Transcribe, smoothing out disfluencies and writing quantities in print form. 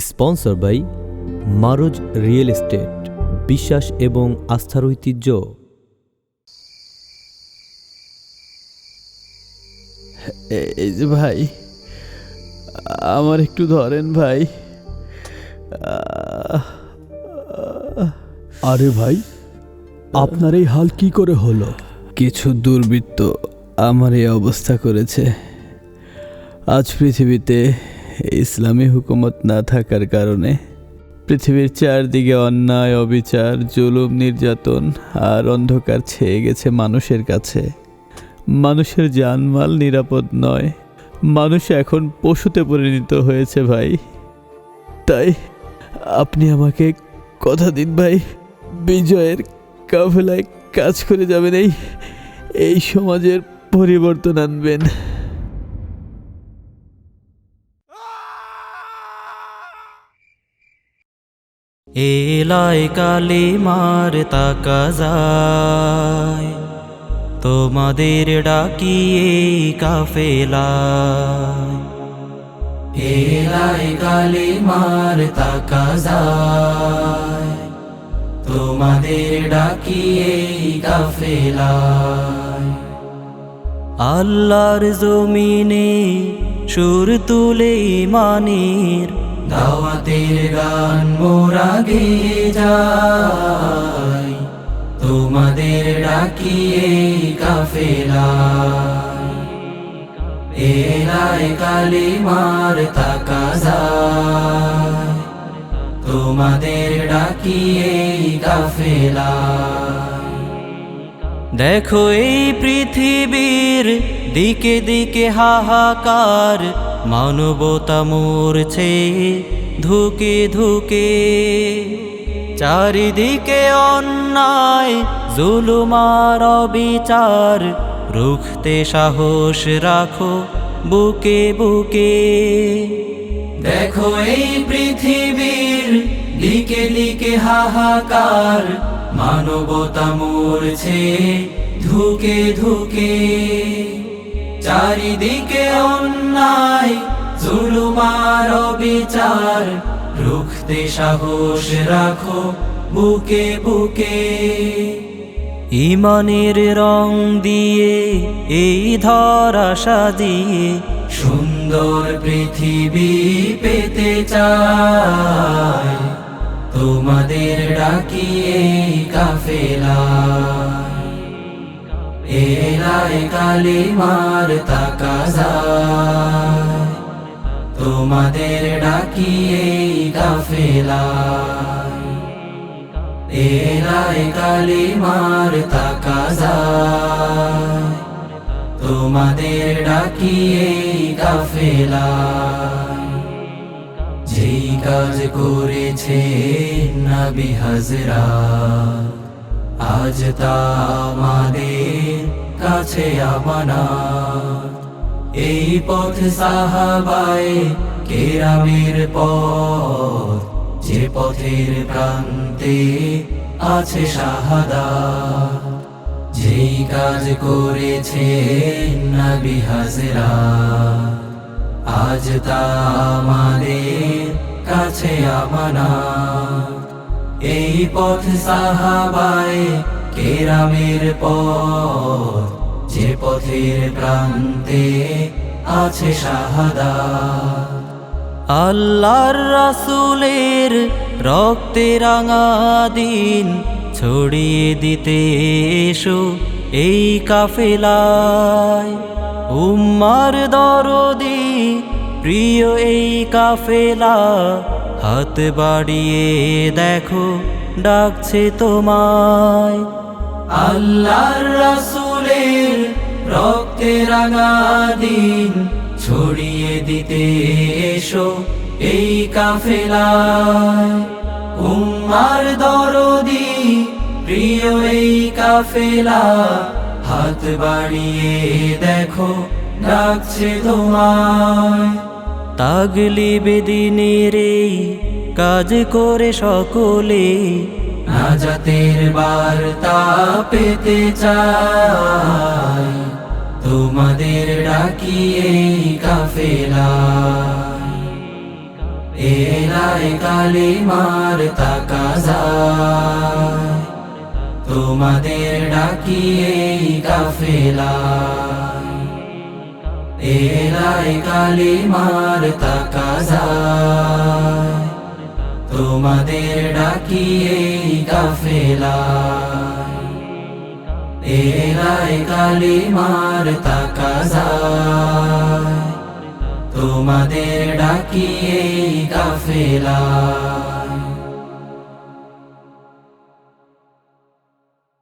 Sponsor by মারুজ real estate, বিশ্বাস এবং আস্থার ঐতিহ্য। এই যে ভাই, আমার একটু ধরেন ভাই। আরে ভাই, আপনার এই হাল কি করে হলো? কিছু দুর্বৃত্ত আমার এই অবস্থা করেছে। আজ পৃথিবীতে ইসলামী হুকুমত না থাকার কারণে পৃথিবীর চারদিকে অন্যায়, অবিচার, জুলুম, নির্যাতন আর অন্ধকার ছেয়ে গেছে মানুষের কাছে। মানুষের জানমাল নিরাপদ নয়, মানুষ এখন পশুতে পরিণত হয়েছে ভাই। তাই আপনি আমাকে কথা দিন ভাই, বিজয়ের কাফেলায় কাজ করে যাবেন, এই সমাজের পরিবর্তন আনবেন। এলায় কালিমার তাকাজায় তোমাদের ডাকিয়ে কাফেলায়। এলায় কালিমার তাকাজায় তোমাদের ডাকিয়ে কাফেলায়। আল্লাহর জমিনে সুর তুলে ইমানের দাওয়াতের গান মোরা গেয়ে যাই, তোমাদের ডাকিয়ে কাফেলায়। এলায় কালিমার তাকাজায় তোমাদের ডাকিয়ে কাফেলায়। দেখো এই পৃথিবীর দিকে দিকে হাহাকার, মানবতা মরছে ধুকে ধুকে। চারিদিকে অন্যায়, জুলুম আর অবিচার, রুখতে সাহস রাখো বুকে বুকে। দেখো এই পৃথিবীর দিকে দিকে হাহাকার, মানবতা মরছে ধুকে ধুকে। চারিদিকে অন্যায়, জুলুম আর অবিচার, রুখতে সাহস রাখো বুকে বুকে। ইমানের রং দিয়ে এই ধরা সাজিয়ে সুন্দর পৃথিবী পেতে চাই, তোমাদের ডাকিয়ে কাফেলায়। এলায় কালিমার তাকাজায় তোমাদের ডাকিয়ে কাফেলায়। এলায় কালিমার তাকাজায় তোমাদের ডাকিয়ে কাফেলায়। যেই কাজ করেছে নবী হযরত, আজ তা আমাদের কাছে আমানত। এই পথ সাহাবায়ে কেরামের পথ, যে পথের প্রান্তে আছে শাহাদাত। যেই কাজ করেছে নবী হযরত, আজ তা আমাদের কাছে আমানত। এই পথ সাহাবায়ে কেরামের পথ, যে পথের প্রান্তে আছে শাহাদাত। আল্লাহর রাসূলের রক্তে রাঙা দিন ছড়িয়ে দিতে এসো এই কাফেলায়। উম্মার দরদি প্রিয় এই কাফেলা, হাত বাড়িয়ে দেখো ডাকছে তোমায়। আল্লাহর রাসূলের রক্তে রাঙা দিন ছড়িয়ে দিতে এসো এই কাফেলায়। উম্মার দরদি প্রিয় এই কাফেলা, হাত বাড়িয়ে দেখো ডাকছে তোমায়। তাগলিবে দিনের এই কাজ করে সকলে নাজাতের বার্তা পেতে চাই, তোমাদের ডাকিয়ে কাফেলায়। এলায় কালিমার তাকাজায় তোমাদের ডাকিয়ে কাফেলায় এলায় কালিমার তাকাজায় তোমাদের ডাকিয়ে কাফেলায় এলায় কালিমার তাকাজায় তোমাদের ডাকিয়ে কাফেলায়